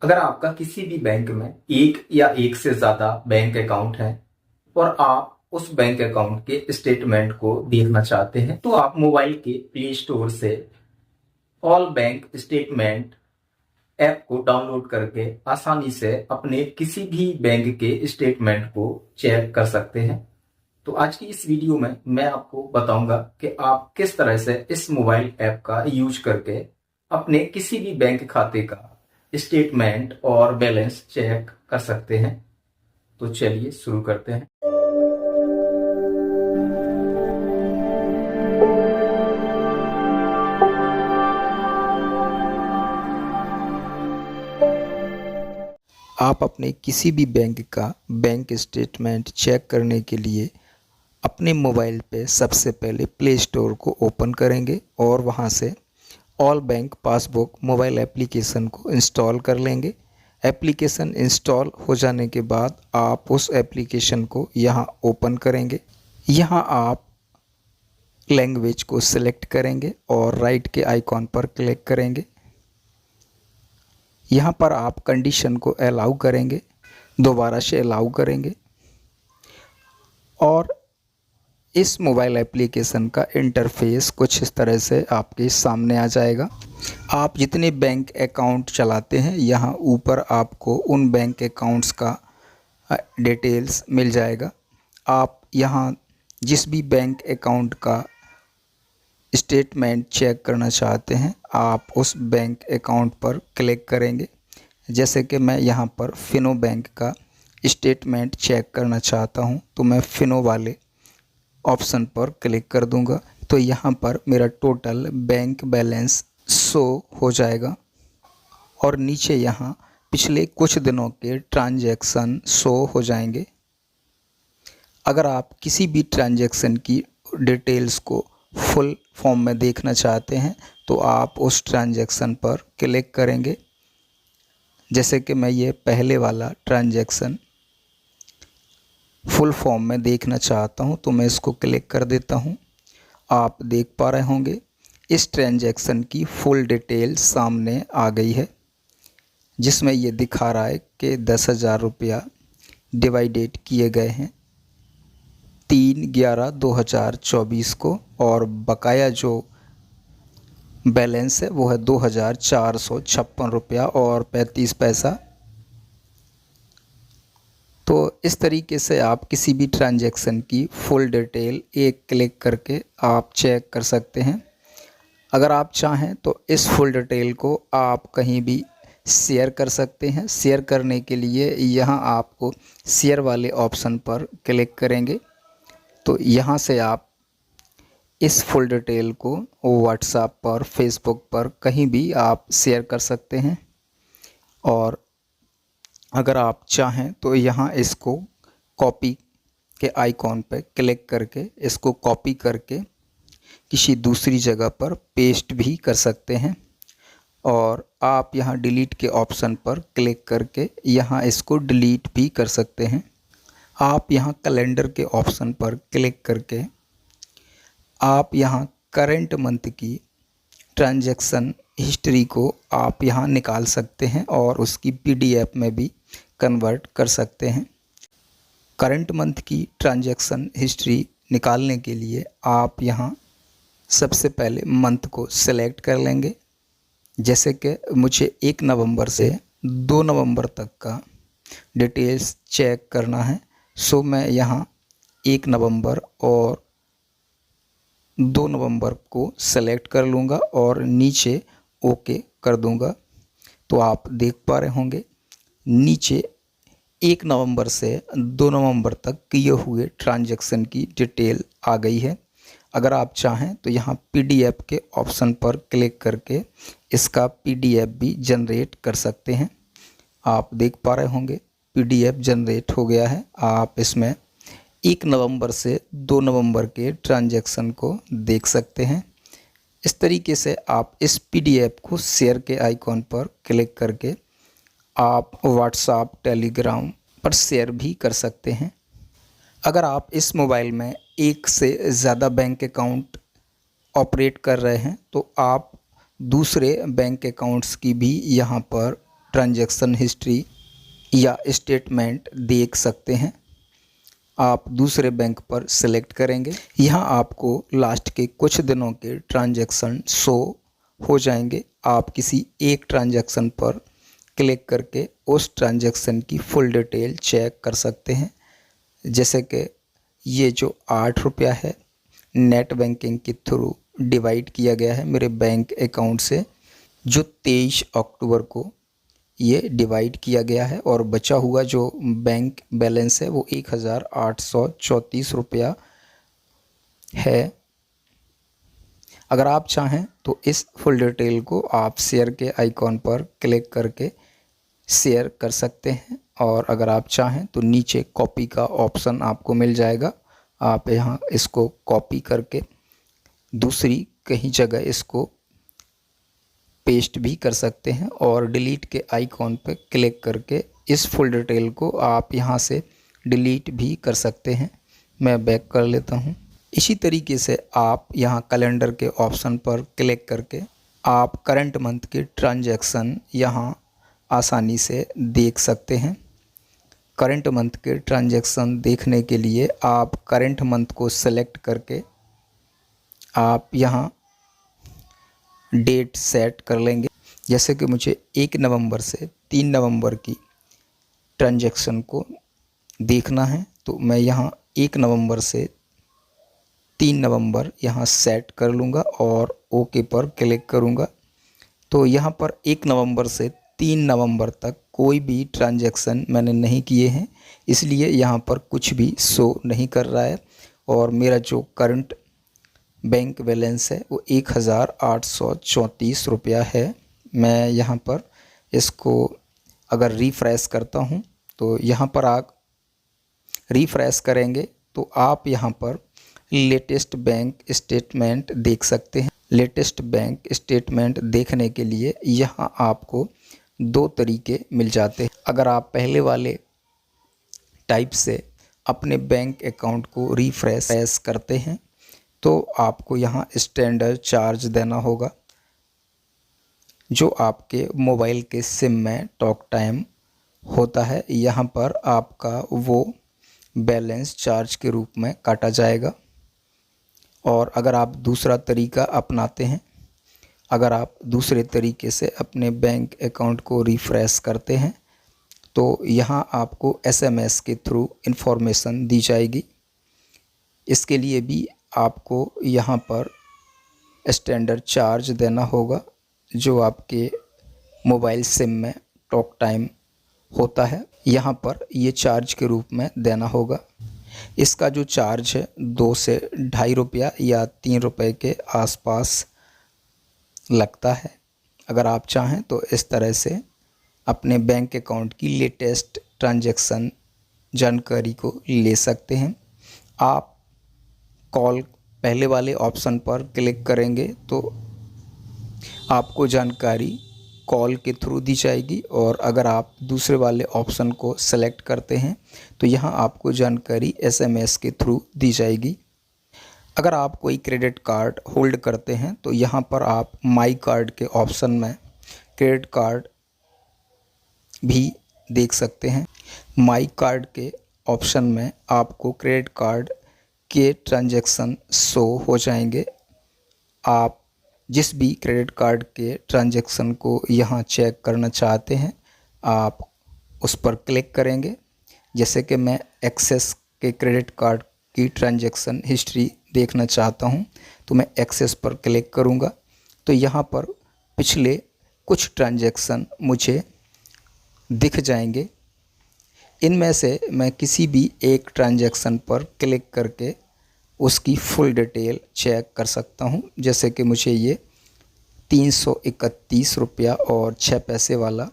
अगर आपका किसी भी बैंक में एक या एक से ज़्यादा बैंक अकाउंट है और आप उस बैंक अकाउंट के स्टेटमेंट को देखना चाहते हैं तो आप मोबाइल के प्ले स्टोर से ऑल बैंक स्टेटमेंट ऐप को डाउनलोड करके आसानी से अपने किसी भी बैंक के स्टेटमेंट को चेक कर सकते हैं। तो आज की इस वीडियो में मैं आपको बताऊंगा कि आप किस तरह से इस मोबाइल ऐप का यूज करके अपने किसी भी बैंक खाते का स्टेटमेंट और बैलेंस चेक कर सकते हैं। तो चलिए शुरू करते हैं। आप अपने किसी भी बैंक का बैंक स्टेटमेंट चेक करने के लिए अपने मोबाइल पे सबसे पहले प्ले स्टोर को ओपन करेंगे और वहां से all bank passbook mobile application को इंस्टॉल कर लेंगे। एप्लीकेशन इंस्टॉल हो जाने के बाद आप उस एप्लीकेशन को यहां ओपन करेंगे। यहां आप लैंग्वेज को सिलेक्ट करेंगे और राइट के आइकॉन पर क्लिक करेंगे। यहाँ पर आप कंडीशन को अलाउ करेंगे, दोबारा से अलाउ करेंगे और इस मोबाइल एप्लीकेशन का इंटरफेस कुछ इस तरह से आपके सामने आ जाएगा। आप जितने बैंक अकाउंट चलाते हैं यहाँ ऊपर आपको उन बैंक अकाउंट्स का डिटेल्स मिल जाएगा। आप यहाँ जिस भी बैंक अकाउंट का स्टेटमेंट चेक करना चाहते हैं आप उस बैंक अकाउंट पर क्लिक करेंगे। जैसे कि मैं यहाँ पर फिनो बैंक का स्टेटमेंट चेक करना चाहता हूँ तो मैं फिनो वाले ऑप्शन पर क्लिक कर दूँगा। तो यहाँ पर मेरा टोटल बैंक बैलेंस शो हो जाएगा और नीचे यहाँ पिछले कुछ दिनों के ट्रांजैक्शन शो हो जाएंगे। अगर आप किसी भी ट्रांजैक्शन की डिटेल्स को फुल फॉर्म में देखना चाहते हैं तो आप उस ट्रांजैक्शन पर क्लिक करेंगे। जैसे कि मैं ये पहले वाला ट्रांजैक्शन फुल फॉर्म में देखना चाहता हूं तो मैं इसको क्लिक कर देता हूं। आप देख पा रहे होंगे इस ट्रांजैक्शन की फुल डिटेल सामने आ गई है जिसमें ये दिखा रहा है कि 10,000 रुपया डिवाइडेड किए गए हैं 3/11/2024 को और बकाया जो बैलेंस है वो है 2,456 रुपया और 35 पैसा। तो इस तरीके से आप किसी भी ट्रांजैक्शन की फुल डिटेल एक क्लिक करके आप चेक कर सकते हैं। अगर आप चाहें तो इस फुल डिटेल को आप कहीं भी शेयर कर सकते हैं। शेयर करने के लिए यहाँ आपको शेयर वाले ऑप्शन पर क्लिक करेंगे तो यहाँ से आप इस फुल डिटेल को व्हाट्सएप पर, फेसबुक पर कहीं भी आप शेयर कर सकते हैं। और अगर आप चाहें तो यहाँ इसको कॉपी के आइकॉन पर क्लिक करके इसको कॉपी करके किसी दूसरी जगह पर पेस्ट भी कर सकते हैं। और आप यहाँ डिलीट के ऑप्शन पर क्लिक करके यहाँ इसको डिलीट भी कर सकते हैं। आप यहाँ कैलेंडर के ऑप्शन पर क्लिक करके आप यहाँ करंट मंथ की ट्रांजैक्शन हिस्ट्री को आप यहाँ निकाल सकते हैं और उसकी पीडीएफ में भी कन्वर्ट कर सकते हैं। करंट मंथ की ट्रांजैक्शन हिस्ट्री निकालने के लिए आप यहाँ सबसे पहले मंथ को सिलेक्ट कर लेंगे। जैसे कि मुझे 1 नवंबर से 2 नवंबर तक का डिटेल्स चेक करना है सो मैं यहाँ 1 नवंबर और 2 नवंबर को सेलेक्ट कर लूँगा और नीचे ओके कर दूँगा। तो आप देख पा रहे होंगे नीचे 1 नवंबर से 2 नवंबर तक किए हुए ट्रांजैक्शन की डिटेल आ गई है। अगर आप चाहें तो यहाँ पीडीएफ के ऑप्शन पर क्लिक करके इसका पीडीएफ भी जनरेट कर सकते हैं। आप देख पा रहे होंगे पीडीएफ जनरेट हो गया है। आप इसमें 1 नवंबर से 2 नवंबर के ट्रांजैक्शन को देख सकते हैं। इस तरीके से आप इस पीडीएफ को शेयर के आइकॉन पर क्लिक करके आप व्हाट्सएप, टेलीग्राम पर शेयर भी कर सकते हैं। अगर आप इस मोबाइल में एक से ज़्यादा बैंक अकाउंट ऑपरेट कर रहे हैं तो आप दूसरे बैंक अकाउंट्स की भी यहाँ पर ट्रांजैक्शन हिस्ट्री या स्टेटमेंट देख सकते हैं। आप दूसरे बैंक पर सिलेक्ट करेंगे। यहाँ आपको लास्ट के कुछ दिनों के ट्रांजैक्शन शो हो जाएंगे। आप किसी एक ट्रांजैक्शन पर क्लिक करके उस ट्रांजैक्शन की फुल डिटेल चेक कर सकते हैं। जैसे कि ये जो 8 रुपया है नेट बैंकिंग के थ्रू डिवाइड किया गया है मेरे बैंक अकाउंट से, जो 23 अक्टूबर को ये डिवाइड किया गया है, और बचा हुआ जो बैंक बैलेंस है वो 1834 रुपया है। अगर आप चाहें तो इस फुल डिटेल को आप शेयर के आइकॉन पर क्लिक करके शेयर कर सकते हैं, और अगर आप चाहें तो नीचे कॉपी का ऑप्शन आपको मिल जाएगा। आप यहाँ इसको कॉपी करके दूसरी कहीं जगह इसको पेस्ट भी कर सकते हैं, और डिलीट के आइकॉन पर क्लिक करके इस फुल डिटेल को आप यहाँ से डिलीट भी कर सकते हैं। मैं बैक कर लेता हूँ। इसी तरीके से आप यहाँ कैलेंडर के ऑप्शन पर क्लिक करके आप करंट मंथ के ट्रांजैक्शन यहाँ आसानी से देख सकते हैं। करंट मंथ के ट्रांजैक्शन देखने के लिए आप करंट मंथ को सेलेक्ट करके आप यहाँ डेट सेट कर लेंगे। जैसे कि मुझे 1 नवंबर से 3 नवंबर की ट्रांजैक्शन को देखना है, तो मैं यहाँ 1 नवंबर से 3 नवंबर यहाँ सेट कर लूँगा और ओके पर क्लिक करूँगा। तो यहाँ पर 1 नवंबर से 3 नवंबर तक कोई भी ट्रांजैक्शन मैंने नहीं किए हैं, इसलिए यहाँ पर कुछ भी शो नहीं कर रहा है, और मेरा जो करंट बैंक बैलेंस है वो 1834 रुपया है। मैं यहाँ पर इसको अगर रिफ़्रेश करता हूँ तो यहाँ पर आप रिफ़्रेश करेंगे तो आप यहाँ पर लेटेस्ट बैंक स्टेटमेंट देख सकते हैं। लेटेस्ट बैंक स्टेटमेंट देखने के लिए यहाँ आपको 2 तरीके मिल जाते हैं। अगर आप पहले वाले टाइप से अपने बैंक अकाउंट को रिफ़्रेश करते हैं तो आपको यहाँ स्टैंडर्ड चार्ज देना होगा, जो आपके मोबाइल के सिम में टॉक टाइम होता है। यहाँ पर आपका वो बैलेंस चार्ज के रूप में काटा जाएगा। और अगर आप दूसरा तरीका अपनाते हैं, अगर आप दूसरे तरीके से अपने बैंक अकाउंट को रिफ़्रेश करते हैं तो यहाँ आपको SMS के थ्रू इन्फॉर्मेशन दी जाएगी। इसके लिए भी आपको यहाँ पर स्टैंडर्ड चार्ज देना होगा, जो आपके मोबाइल सिम में टॉक टाइम होता है। यहाँ पर ये चार्ज के रूप में देना होगा। इसका जो चार्ज है 2 से 2.5 रुपया या 3 रुपये के आसपास लगता है। अगर आप चाहें तो इस तरह से अपने बैंक अकाउंट की लेटेस्ट ट्रांजैक्शन जानकारी को ले सकते हैं। आप कॉल पहले वाले ऑप्शन पर क्लिक करेंगे तो आपको जानकारी कॉल के थ्रू दी जाएगी, और अगर आप दूसरे वाले ऑप्शन को सेलेक्ट करते हैं तो यहाँ आपको जानकारी SMS के थ्रू दी जाएगी। अगर आप कोई क्रेडिट कार्ड होल्ड करते हैं तो यहाँ पर आप माई कार्ड के ऑप्शन में क्रेडिट कार्ड भी देख सकते हैं। माई कार्ड के ऑप्शन में आपको क्रेडिट कार्ड के ट्रांजैक्शन शो हो जाएंगे। आप जिस भी क्रेडिट कार्ड के ट्रांजैक्शन को यहाँ चेक करना चाहते हैं आप उस पर क्लिक करेंगे। जैसे कि मैं एक्सेस के क्रेडिट कार्ड की ट्रांजैक्शन हिस्ट्री देखना चाहता हूँ तो मैं एक्सेस पर क्लिक करूँगा, तो यहाँ पर पिछले कुछ ट्रांजैक्शन मुझे दिख जाएंगे। इनमें से मैं किसी भी एक ट्रांजैक्शन पर क्लिक करके उसकी फुल डिटेल चेक कर सकता हूं। जैसे कि मुझे ये 331 रुपया और 6 पैसे वाला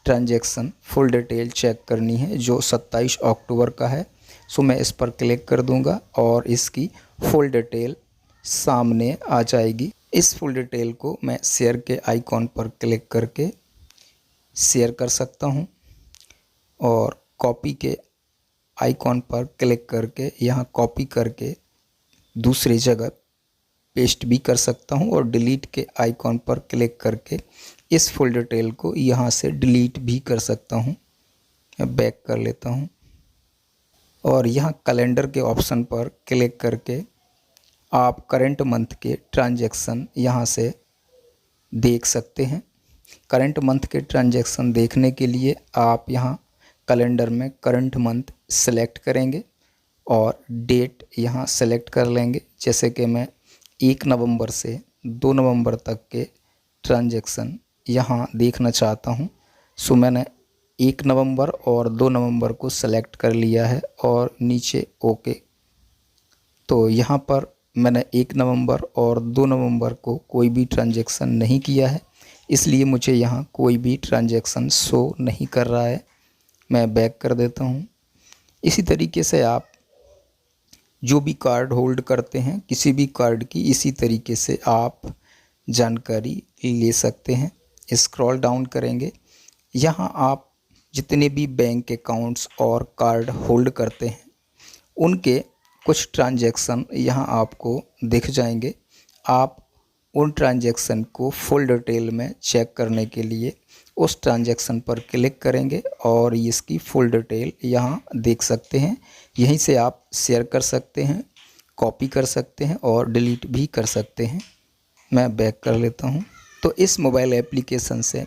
ट्रांजैक्शन फुल डिटेल चेक करनी है, जो 27 अक्टूबर का है। सो मैं इस पर क्लिक कर दूंगा और इसकी फुल डिटेल सामने आ जाएगी। इस फुल डिटेल को मैं शेयर के आइकॉन पर क्लिक करके शेयर कर सकता हूं, और कॉपी के आइकॉन पर क्लिक करके यहाँ कॉपी करके दूसरी जगह पेस्ट भी कर सकता हूँ, और डिलीट के आइकॉन पर क्लिक करके इस फुल डिटेल को यहाँ से डिलीट भी कर सकता हूँ। मैं बैक कर लेता हूँ और यहाँ कैलेंडर के ऑप्शन पर क्लिक करके आप करंट मंथ के ट्रांजैक्शन यहाँ से देख सकते हैं। करंट मंथ के ट्रांजैक्शन देखने के लिए आप यहाँ कैलेंडर में करंट मंथ सेलेक्ट करेंगे और डेट यहाँ सेलेक्ट कर लेंगे। जैसे कि मैं 1 नवंबर से 2 नवंबर तक के ट्रांजैक्शन यहाँ देखना चाहता हूँ। सो मैंने 1 नवंबर और 2 नवंबर को सेलेक्ट कर लिया है और नीचे ओके। तो यहाँ पर मैंने 1 नवंबर और 2 नवंबर को कोई भी ट्रांजैक्शन नहीं किया है, इसलिए मुझे यहाँ कोई भी ट्रांजैक्शन शो नहीं कर रहा है। मैं बैक कर देता हूँ। इसी तरीके से आप जो भी कार्ड होल्ड करते हैं, किसी भी कार्ड की इसी तरीके से आप जानकारी ले सकते हैं। स्क्रॉल डाउन करेंगे, यहाँ आप जितने भी बैंक अकाउंट्स और कार्ड होल्ड करते हैं उनके कुछ ट्रांजैक्शन यहाँ आपको दिख जाएंगे। आप उन ट्रांजैक्शन को फुल डिटेल में चेक करने के लिए उस ट्रांजैक्शन पर क्लिक करेंगे और इसकी फुल डिटेल यहाँ देख सकते हैं। यहीं से आप शेयर कर सकते हैं, कॉपी कर सकते हैं और डिलीट भी कर सकते हैं। मैं बैक कर लेता हूँ। तो इस मोबाइल एप्लीकेशन से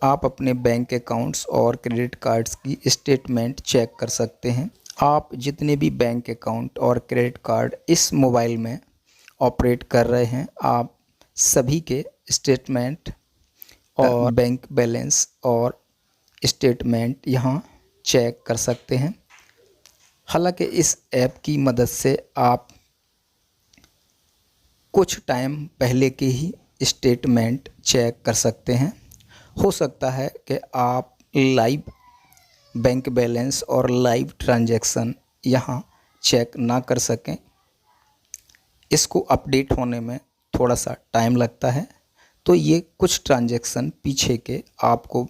आप अपने बैंक अकाउंट्स और क्रेडिट कार्ड्स की स्टेटमेंट चेक कर सकते हैं। आप जितने भी बैंक अकाउंट और क्रेडिट कार्ड इस मोबाइल में ऑपरेट कर रहे हैं, आप सभी के स्टेटमेंट और बैंक बैलेंस और स्टेटमेंट यहाँ चेक कर सकते हैं। हालांकि इस ऐप की मदद से आप कुछ टाइम पहले के ही स्टेटमेंट चेक कर सकते हैं। हो सकता है कि आप लाइव बैंक बैलेंस और लाइव ट्रांजैक्शन यहाँ चेक ना कर सकें। इसको अपडेट होने में थोड़ा सा टाइम लगता है, तो ये कुछ ट्रांजैक्शन पीछे के आपको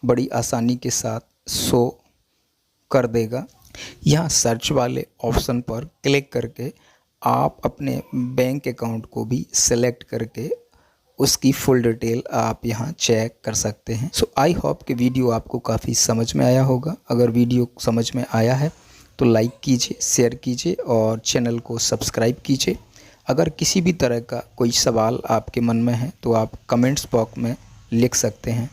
बड़ी आसानी के साथ शो कर देगा। यहाँ सर्च वाले ऑप्शन पर क्लिक करके आप अपने बैंक अकाउंट को भी सेलेक्ट करके उसकी फुल डिटेल आप यहाँ चेक कर सकते हैं। सो आई होप कि वीडियो आपको काफ़ी समझ में आया होगा। अगर वीडियो समझ में आया है तो लाइक कीजिए, शेयर कीजिए और चैनल को सब्सक्राइब कीजिए। अगर किसी भी तरह का कोई सवाल आपके मन में है तो आप कमेंट्स बॉक्स में लिख सकते हैं।